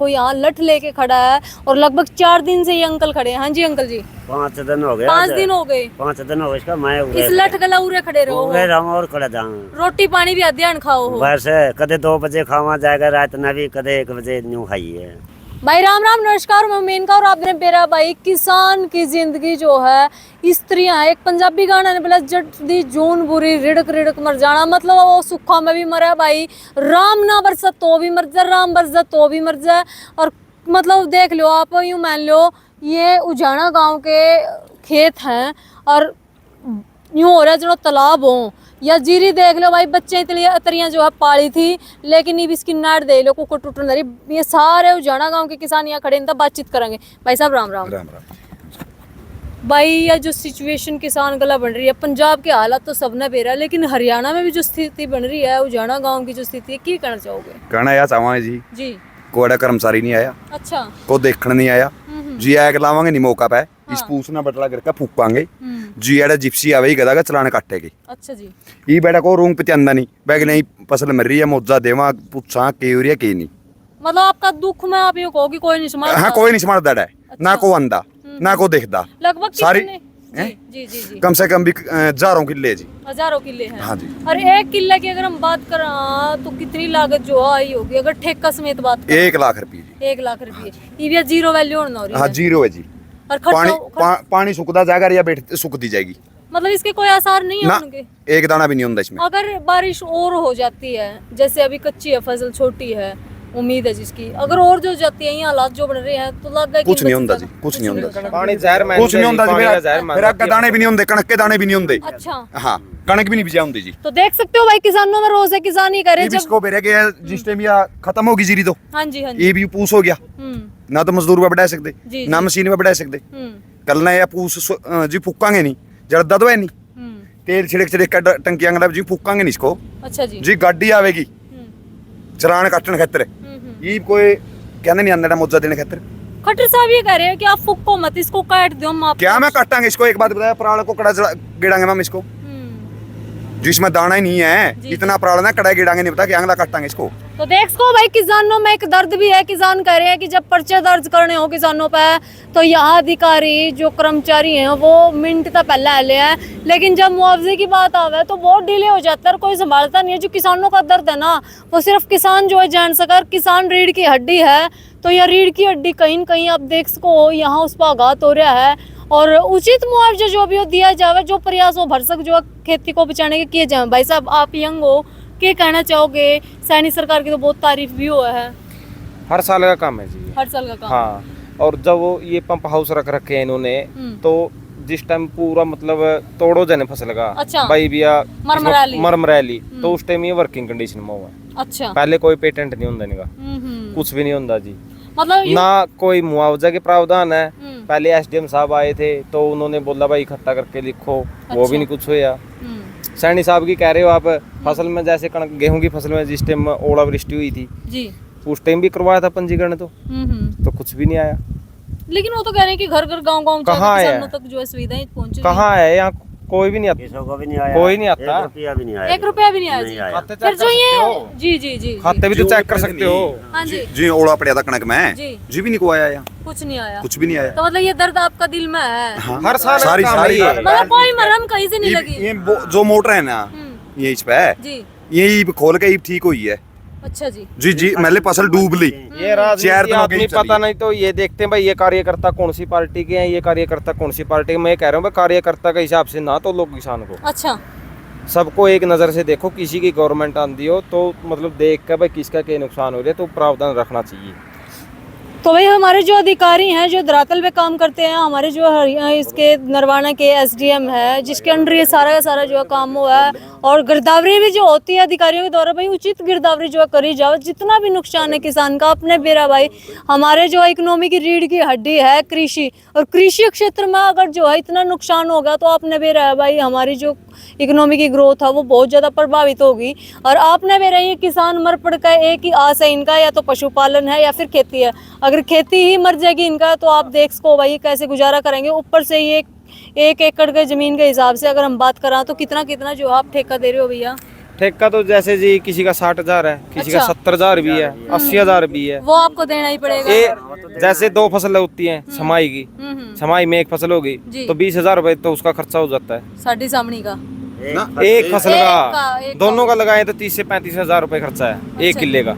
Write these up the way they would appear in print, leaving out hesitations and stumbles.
कोई यहाँ लठ लेके खड़ा है और लगभग 4 दिन से ये अंकल खड़े हैं। हाँ जी अंकल जी, 5 दिन हो गए। 5 दिन हो गए। 5 दिन हो गए इसका। मैं इस लठ गला उरे खड़े रहो, और खड़ा जाऊँ। रोटी पानी भी अध्ययन खाओ हो। बस कदे 2 बजे खावा जाएगा, रात में भी कदे 1 बजे न्यू खाइए। भाई राम राम नमस्कार, मैं मेनका और आपने मेरा भाई। किसान की जिंदगी जो है स्त्रियां, एक पंजाबी गाना ने बोला जट दी जून बुरी रिड़क रिड़क मर जाना, मतलब वो सुखा में भी मरा भाई, राम ना बरसा तो भी मर जाए, राम बरसा तो भी मर जाए। और मतलब देख लो आप, यूँ मान लो ये उजाना गांव के खेत हैं और यूँ हो रहा है जो तालाब हो या जीरी देख लो भाई, बच्चे तरियां जो है पाली थी, लेकिन अब इसकी नाड़ दे लो कुकर टूटने रही। ये सारे उजाना गांव के किसान यहाँ खड़े इनका बातचीत करेंगे। भाई साहब राम राम। राम राम। भाई ये जो सिचुएशन किसान गला बन रही है, पंजाब के हालात तो सबने बेरा, लेकिन हरियाणा में भी जो स्थिति बन रही है, उजाना गांव की जो स्थिति है, क्या कहना चाहोगे? कहना यह चाहवांगे जी कोड़ा कर्मचारी नहीं आया, अच्छा को देखने नहीं आया जी, आग लावांगे नहीं मौका पे इस पूछना बटला करके फूकांगे जी, एड़ा जिप्सी आवे ही गदा चलाने काटेगी। अच्छा जी, ये बेटा को रूंग पे अंदा नहीं बैग नहीं, फसल मर रही है मौजा देवा पूछा के हो रही है के नहीं, मतलब आपका दुख में आप ये कहो कि कोई नहीं समझता। हाँ कोई नहीं समझता है, ना को अंदा ना को देखता। लगभग सारी जी जी जी कम से कम भी हजारों किले जी, हजारों किले हैं। हाँ जी। और एक किले की अगर हम बात करें तो कितनी लागत जो आई होगी अगर ठेका समेत बात करें? 1 लाख रुपये जी। 1 लाख रुपये। ये जीरो वैल्यू होना हो रही है। हाँ जीरो है जी। और पानी सुखता जाएगा या बैठ सुख दी जाएगी मतलब इसके कोई आसार नहीं है ना, उनके? एक दाना भी नहीं होता इसमें। अगर बारिश और हो जाती है, जैसे अभी कच्ची है फसल, छोटी है, उम्मीद है जिसकी, अगर और जो जाती है, ये हालात जो बन रहे हैं तो लग गया कुछ नहीं होता जी, कुछ नहीं होता, पानी जहर में कुछ नहीं होता जी। फिर आपके दाने भी नहीं होते, कणक के दाने भी नहीं होते। अच्छा हाँ कणक भी नहीं बिजा होती जी। तो देख सकते हो भाई, किसानों में रोज है, किसान ही करे ये जब। इसको बेरे के जिस टाइम या खत्म होगी जीरी तो हाँ जी हाँ जी। ये भी पूस हो गया, ना तो मजदूर पे बढ़ा सकते जी, ना मशीन पे बढ़ा सकते। कल ना या पूस जी फूकांगे नहीं, जड़ ददवे नहीं तेल छिड़क छिड़क कर टंकियां अंगला जी फूकांगे नहीं इसको। अच्छा जी जी गाड़ी आवेगी चलान काटने खातिर, ये कोई कहने नहीं आंदा मोजा देने खातिर। खट्टर साहब ये कह रहे हैं कि आप फुक्को मत, इसको काट दो हम आप। क्या मैं काटांगे इसको? एक बात बताया, पराल को कड़ा गिड़ांगे मैम इसको, जिसमें दाना ही नहीं है इतना पराल ना कड़ा गिड़ांगे नहीं, पता क्या अंगला काटांगे इसको। तो देखो भाई, किसानों में एक दर्द भी है। किसान कह रहे हैं कि जब पर्चे दर्ज करने हो किसानों पे तो यहाँ अधिकारी जो कर्मचारी हैं वो मिनट तक पहले आले हैं, लेकिन जब मुआवजे की बात आवे तो बहुत डिले हो जाता है और कोई संभालता नहीं है। जो किसानों का दर्द है ना, वो सिर्फ किसान जो है जान सका। किसान रीढ़ की हड्डी है, तो यह रीढ़ की हड्डी कहीं न कहीं आप देख सको यहाँ उस पर आघात हो रहा है। और उचित मुआवजा जो भी हो दिया जावे, जो प्रयास हो भरसक जो खेती को बचाने के किए जाए। भाई साहब आप यंग हो, क्या कहना चाहोगे? सैनी सरकार की तो बहुत तारीफ भी हुआ है। हर साल का काम है जी, हर साल का काम। हाँ, और जब वो ये पंप हाउस रख रखे हैं इन्होंने, तो जिस टाइम पूरा मतलब तोड़ो जाने फसल का, अच्छा। भाई भैया मरमराली, तो उस टाइम ये वर्किंग कंडीशन में हुआ है। अच्छा, पहले कोई पेटेंट नहीं होता इनका, कुछ भी नहीं होता जी, मतलब ना कोई मुआवजा के प्रावधान है। पहले एसडीएम साहब आए थे तो उन्होंने बोला भाई इकट्ठा करके लिखो, वो भी नहीं कुछ हुआ। सैनी साहब की कह रहे हो आप, फसल में जैसे कणक गेहूं की फसल में जिस टाइम ओलावृष्टि हुई थी जी, उस टाइम भी करवाया था पंजीकरण, तो कुछ भी नहीं आया। लेकिन वो तो कह रहे हैं कि घर घर गांव गांव किसानों तक जो है सुविधाएं पहुंच कहाँ है? यहाँ कोई भी नहीं आता, किसी को भी नहीं आया, कोई नहीं आता, 1 रुपया भी नहीं आया, 1 रुपया भी नहीं आया जी। फिर जो ये जी जी जी खाते भी तो चेक कर सकते हो। हाँ जी जी ओला पड़ा था कणक में जी भी नहीं को आया यहाँ, कुछ नहीं आया, कुछ भी नहीं आया। तो मतलब ये दर्द आपका दिल में है। हाँ, हर साल सारी मतलब कोई मरहम कहीं से नहीं लगी। ये जो मोटर है ना ये इस पे जी, ये खोल के ठीक हुई है। अच्छा जी जी जी मैंने फसल डूब ली। ये राजनीति आदमी पता नहीं तो ये देखते हैं भाई ये कार्यकर्ता कौन सी पार्टी के हैं, ये कार्यकर्ता कौन सी पार्टी के। मैं कह रहा हूँ भाई कार्यकर्ता के हिसाब से ना तो लोग किसान को, अच्छा सबको एक नज़र से देखो। किसी की गवर्नमेंट आंदी हो तो मतलब देख कर भाई किसका क्या नुकसान हो रहा है तो प्रावधान रखना चाहिए। तो भाई हमारे जो अधिकारी हैं जो धरातल पे काम करते हैं, हमारे जो इसके नरवाना के एसडीएम है जिसके अंडर ये सारा का सारा जो है काम हुआ है, और गिरदावरी भी जो होती है अधिकारियों के द्वारा, भाई उचित गिरदावरी जो है करी जाए। जितना भी नुकसान है किसान का अपने बेरा भाई, हमारे जो इकोनॉमी की रीढ़ की हड्डी है कृषि, और कृषि क्षेत्र में अगर जो है इतना नुकसान होगा तो अपने बेरा है भाई हमारी जो इकोनॉमी की ग्रोथ है वो बहुत ज़्यादा प्रभावित होगी। और आपने बेरा ये किसान मर पड़ का एक ही आस है इनका, या तो पशुपालन है या फिर खेती है। अगर खेती ही मर जाएगी इनका तो आप देख सको भाई कैसे गुजारा करेंगे। ऊपर से ये 1 एकड़ के जमीन के हिसाब से अगर हम बात करें तो कितना कितना जो आप ठेका दे रहे हो भैया? ठेका तो जैसे जी किसी का 60,000 है, किसी का अच्छा। 70,000 भी है, 80,000 भी है। वो आपको देना ही पड़ेगा। ये जैसे 2 फसल होती हैं छमाई की, छमाई में एक फसल होगी जी। तो 20,000 रुपए तो उसका खर्चा हो जाता है साड़ी सामनी का। एक फसल एक का। का, एक दोनों का लगाए तो 30 से 35,000 रुपए खर्चा है एक अच्छा। किले का,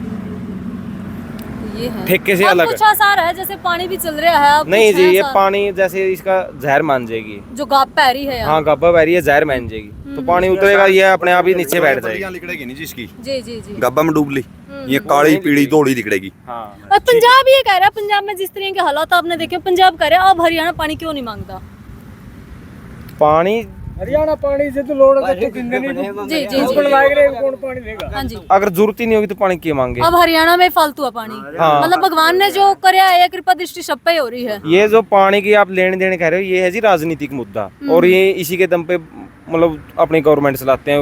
ये है ठेके से अब अलग कुछ है। आसार है, जैसे पानी भी चल रहा है अब नहीं कुछ जी, है ये आसार? पानी जैसे इसका जहर मान जाएगी। जो गाप पैरी है यहाँ। हाँ, गब्बा बैरी है, जहर मान जाएगी तो पानी उतरेगा, ये अपने आप ही नीचे बैठ जाएगी। पत्तियां लिकड़ेगी नहीं जिसकी जी जी जी। गब्बा में डूब ली, ये काली पीली धोली लिकड़ेगी। हाँ, और पंजाब ये कह रहा है, पंजाब में जिस तरह के हालात आपने देखे, पंजाब कह रहा है अब हरियाणा पानी क्यों नहीं मांगता। पानी हरियाणा पानी से तो लोड तो किंदे नहीं जी जी जी। बनवाए गए कौन पानी देगा। हाँ जी। अगर जरूरत ही नहीं होगी तो पानी क्यों मांगे। अब हरियाणा में फालतू है पानी। हाँ। मतलब भगवान ने जो कराया है, कृपा दृष्टि सब पे ही हो रही है। ये जो पानी की आप लेने देने कह रहे हो, ये है जी राजनीतिक मुद्दा, और ये इसी के दम पे मतलब अपनी गवर्नमेंट चलाते हैं,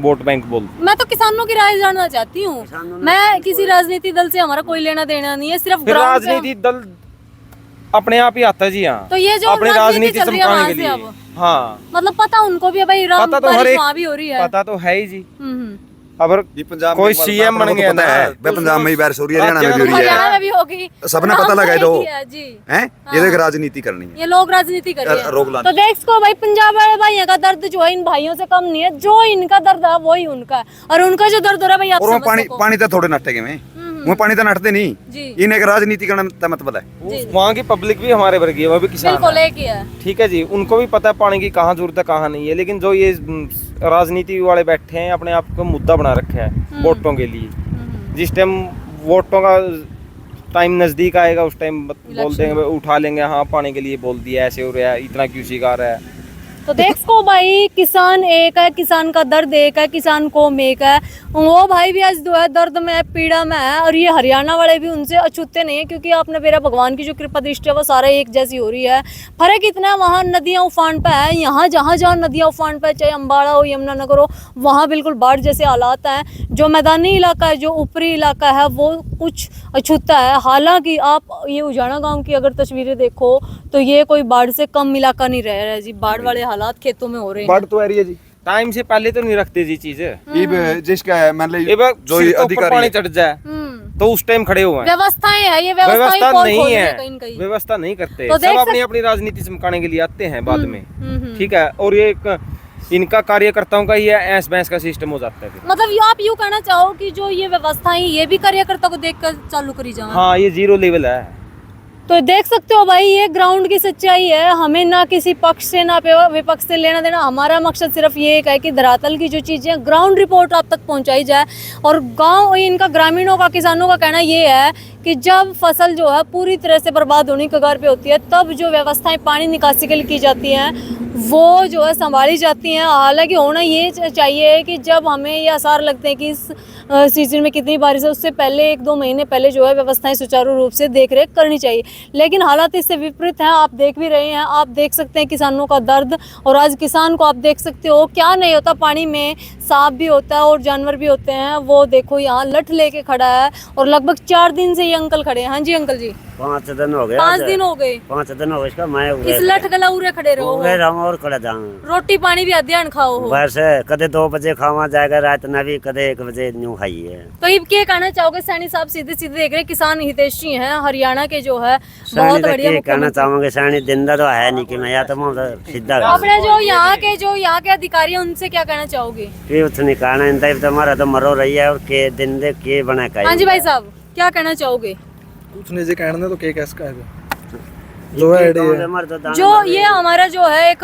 वोट बैंक बोल। मैं तो किसानों की राय जानना चाहती हूँ। मैं किसी राजनीति दल से हमारा कोई लेना देना नहीं है, सिर्फ फिर ग्राउंड पे राजनीतिक दल अपने आप ही आता है जी यहाँ, तो ये जो अपनी राजनीति चल रही है चमकाने वहाँ के से लिए। अब हाँ, मतलब पता उनको भी है भाई, राम पता तो हर बारिश एक वहाँ भी हो रही है। पता तो है ही जी। हम्म। अगर ये पंजाब कोई में सीएम बन गया ना, है भाई, पंजाब में ही बारिश हो रही है, हरियाणा में भी हो रही हरियाणा है, में भी होगी। सबने पता लगाए दो जी हैं। ये देख राजनीति करनी है, ये लोग राजनीति कर रहे हैं। रोक लानी। तो देख इसको भाई, पंजाब वाले भाइयों का दर्द जो है इन भाइयों से कम नहीं है, जो इनका दर्द है वही उनका है, और उनका जो दर्द हो रहा है भाई आप और वो समझ पानी सको। पानी तो थोड़े नटते के में वो पानी तो नटते नहीं, जी इन्हें एक राजनीति करना तो मतलब है। वहाँ की पब्लिक भी हमारे वर्ग है, वो भी किसान बिल्कुल है। एक ही है। ठीक है जी, उनको भी पता है पानी की कहाँ जरूरत है कहाँ नहीं है, लेकिन जो ये राजनीति वाले बैठे हैं अपने आप को मुद्दा बना रखा है वोटों के लिए। जिस टाइम वोटों का टाइम नजदीक आएगा उस टाइम बोल देंगे, उठा लेंगे, हाँ पानी के लिए बोल दिया, ऐसे हो रहा है, इतना क्यों सिखा रहा है। तो देखो भाई, किसान एक है, किसान का दर्द एक है, किसान कौम एक है। वो भाई भी आज जो है दर्द में है, पीड़ा में है, और ये हरियाणा वाले भी उनसे अछूते नहीं है, क्योंकि आपने मेरा भगवान की जो कृपा दृष्टि है वो सारा एक जैसी हो रही है। फर्क इतना है, वहाँ नदियाँ उफान पे है, यहाँ जहाँ जहाँ नदियाँ उफान पे, चाहे अम्बाड़ा हो, यमुनानगर हो, वहाँ बिल्कुल बाढ़ जैसे हालात हैं। जो मैदानी इलाका है, जो ऊपरी इलाका है, वो कुछ अछूता है। हालांकि आप ये उजाना गाँव की अगर तस्वीरें देखो तो ये कोई बाढ़ से कम इलाका नहीं रह रहा है जी। बाढ़ वाले हालात खेतों में हो रहे हैं। बाढ़ तो आ रही है जी, टाइम से पहले तो नहीं रखते जी चीजें। ये जिसका है मान ये लो जो ये ऊपर अधिकारी पानी है, चढ़ जाए तो उस टाइम खड़े हुए हैं। व्यवस्थाएं है, ये व्यवस्थाएं व्यवस्था कौन नहीं खोल रही है, कहीं कहीं। व्यवस्था नहीं करते, तो देख सब अपनी अपनी राजनीति चमकाने के लिए आते हैं बाद में। हम्म। ठीक है, और ये इनका कार्यकर्ताओं का ये ऐस बैस का सिस्टम हो जाता है फिर। मतलब आप यूँ कहना चाहो कि जो ये व्यवस्थाएं ये भी कार्यकर्ता को देखकर चालू करी जाए। हाँ, ये जीरो लेवल है। तो देख सकते हो भाई, ये ग्राउंड की सच्चाई है। हमें ना किसी पक्ष से ना विपक्ष से लेना देना, हमारा मकसद सिर्फ ये एक है कि धरातल की जो चीज़ें ग्राउंड रिपोर्ट आप तक पहुंचाई जाए। और गांव इनका, ग्रामीणों का, किसानों का कहना ये है कि जब फसल जो है पूरी तरह से बर्बाद होने की कगार पे होती है, तब जो व्यवस्थाएं पानी निकासी के लिए की जाती हैं वो जो है संभाली जाती हैं। हालांकि होना ये चाहिए कि जब हमें ये आसार लगते हैं कि इस सीजन में कितनी बारिश है, उससे पहले 1-2 महीने पहले जो है व्यवस्थाएं सुचारू रूप से देख रेख करनी चाहिए। लेकिन हालात इससे विपरीत हैं, आप देख भी रहे हैं। आप देख सकते हैं किसानों का दर्द, और आज किसान को आप देख सकते हो क्या नहीं होता, पानी में सांप भी होता है और जानवर भी होते हैं। वो देखो यहाँ लठ लेके खड़ा है, और लगभग 4 दिन से ये अंकल खड़े हैं। हाँ जी अंकल जी, 5 दिन हो गए। 5 दिन हो गए। 5 दिन हो गए इसका। मैं इस लठ गला उरे खड़े रहो, और खड़ा जाऊँ, रोटी पानी भी अध्ययन खाओ हो। वैसे कदे 2 बजे खावा जाएगा, रात में भी कदे 1 बजे न्यू खाई है। तो ये क्या कहना चाहोगे? सैनी साहब सीधे सीधे देख रहे, किसान हितैषी हैं हरियाणा के, जो है बहुत बढ़िया कहना मुख्यमंत्री। चाहूंगे सैनी जिंदा तो है नहीं कि मैं या तो सीधा अपने जो यहाँ के अधिकारी हैं उनसे क्या कहना चाहोगे? कि उतनी कहना इंदा तो हमारा तो मरो रही है, और के दिन दे के बना का। हाँ जी भाई साहब, क्या कहना चाहोगे? कुछ नहीं जी कहना तो के कैसे कहेगा जो है जो ये हमारा जो है एक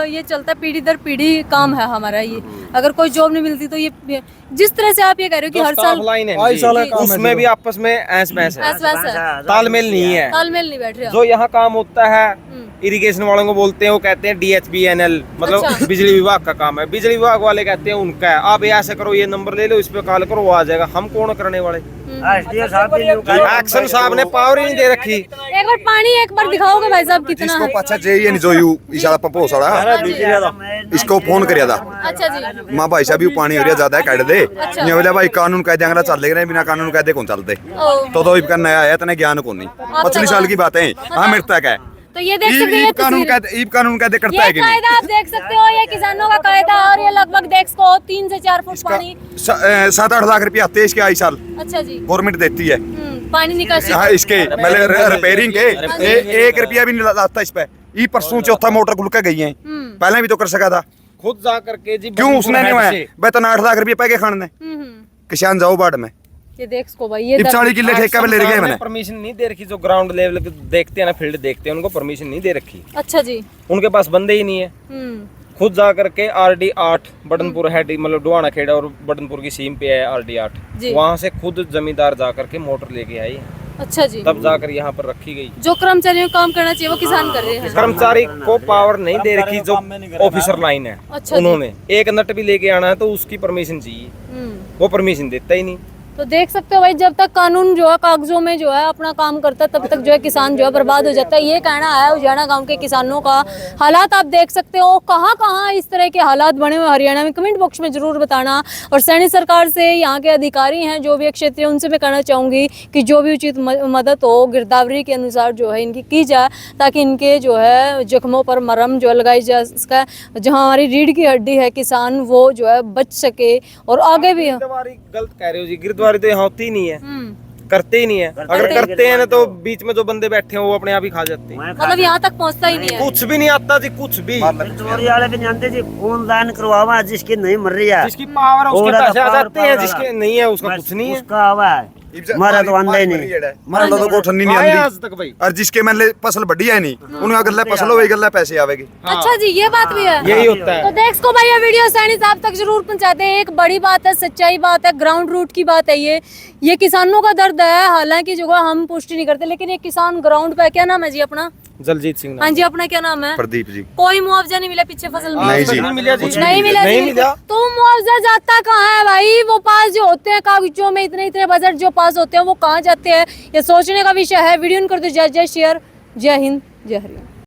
ये चलता है, पीढ़ी दर पीढ़ी काम है हमारा ये। अगर कोई जॉब नहीं मिलती तो ये जिस तरह से आप ये कह रहे हो कि हर साल लाइन है आई साल जी, काम है उसमें भी आपस में ऐस बैस है, ऐसा वैसा तालमेल नहीं है। तालमेल नहीं बैठ रहा। जो यहाँ काम होता है इरिगेशन वालों को बोलते हैं, वो कहते हैं DHBNL, मतलब अच्छा। बिजली विभाग का काम है। बिजली विभाग वाले कहते हैं उनका है, आप ये ऐसा करो, ये नंबर ले लो, इस पे कॉल करो, वो आ जाएगा। हम कौन करने वाले? एक्शन साहब ने पावर ही नहीं दे रखी। एक बार पानी एक बार दिखाओगे भाई साहब कितना जिसको है? पाछा जे ये नहीं जो यू इशारा पंपो साड़ा इसको फोन करिया था, अच्छा जी, मां भाई साहब यू पानी हो रहा ज्यादा है काट दे। ये बोला भाई कानून कायदे अंगला चल लेगा, बिना कानून कायदे कौन चलते। ओ, तो इनका नया है, इतने ज्ञान को नहीं, 25 साल की बात है। हाँ मृतक है, तो ये देख सकते हैं, ईब कानून कहते करता है ये कि नहीं? कायदा आप देख सकते हो, ये किसानों का कायदा, और ये लगभग देख सको 3 से 4 फुट पानी। 7-8 लाख रुपया आते हैं इसके आई साल अच्छा जी। गवर्नमेंट देती है। पानी निकासी। हाँ, इसके मतलब रिपेयरिंग के 1 रुपया भी नहीं लाता इस पे। ये परसों चौथा मोटर खुल के गई है, पहले भी तो कर सका था, खुद जा करके जी क्यों उसने नहीं हुआ? वेतन 8 लाख रुपये पैके खाने किसान जाओ बाढ़ में। ये देख सको भाई, ये 40 किले ठेका पे ले रखे मैंने। परमिशन नहीं दे रखी, जो ग्राउंड लेवल पे देखते हैं ना, फील्ड देखते हैं, उनको परमिशन नहीं दे रखी। अच्छा जी। उनके पास बंदे ही नहीं है। खुद जा करके RD 8 बटनपुर हेड मतलब डुआना खेड़ा और बटनपुर की सीम पे है RD 8, वहाँ से खुद जमींदार जा करके मोटर लेके आई। अच्छा जी। तब जाकर यहाँ पर रखी गई। जो कर्मचारियों को काम करना चाहिए वो किसान कर रहे हैं। कर्मचारी को पावर नहीं दे रखी, जो ऑफिसर लाइन है। अच्छा उन्होंने एक नट भी लेके आना है तो उसकी परमिशन चाहिए, वो परमिशन देता ही नहीं। तो देख सकते हो भाई, जब तक कानून जो है कागजों में जो है अपना काम करता है, तब तक जो है किसान जो है बर्बाद हो जाता है। ये कहना है उजाना गांव के किसानों का। हालात आप देख सकते हो, कहाँ कहाँ इस तरह के हालात बने हुए हरियाणा में, कमेंट बॉक्स में जरूर बताना। और सैनी सरकार से, यहाँ के अधिकारी हैं जो भी क्षेत्रीय, उनसे मैं कहना चाहूँगी कि जो भी उचित मदद हो गिरदावरी के अनुसार जो है इनकी की जाए, ताकि इनके जो है जख्मों पर मरहम जो लगाई जा सके। जहाँ हमारी रीढ़ की हड्डी है किसान, वो जो है बच सके और आगे भी। गलत कह रहे हो जी, गिरद्वारी तो यहाँ होती ही नहीं है, करते ही नहीं है। अगर करते हैं ना तो बीच में जो बंदे बैठे हैं वो अपने आप ही खा जाते हैं। मतलब यहाँ तक पहुँचता ही नहीं है, कुछ भी नहीं आता जी, कुछ भी। चोरी वाले भी जानते जी, ऑनलाइन करवावा जिसकी नहीं मर रही है, जिसकी पावर है उसके पैसे आ जाते हैं, जिसके नहीं है उसका कुछ नहीं है। उसका आवा है, हमारा तो आंदा ही नहीं। हमारा तो को ठंडी नहीं आया आंदी आज तक भाई। और जिसके मैंने फसल बढ़िया है नहीं, उन्हें गल्ला फसल होगी, गल्ला पैसे आवेगी। अच्छा जी, ये बात भी है, यही होता है। तो देख सको भाई, ये वीडियो सैनी साहब तक जरूर पहुंचाते हैं। एक बड़ी बात है, सच्चाई बात है, ग्राउंड रूट की बात है। ये किसानों का दर्द है, हालांकि जो है हम पुष्टि नहीं करते, लेकिन ये किसान ग्राउंड पे, क्या नाम है जी अपना? जलजीत सिंह। हाँ जी, अपना क्या नाम है? प्रदीप जी। कोई मुआवजा नहीं मिला पीछे फसल में? नहीं जी, नहीं मिला जी, नहीं मिला नहीं जी। मिला। तो मुआवजा जाता कहाँ है भाई? वो पास जो होते हैं कागजों में, इतने बजट जो पास होते हैं वो कहाँ जाते हैं? ये सोचने का विषय है। वीडियो कर दो, जय जय शेयर, जय हिंद, जय हरियाणा।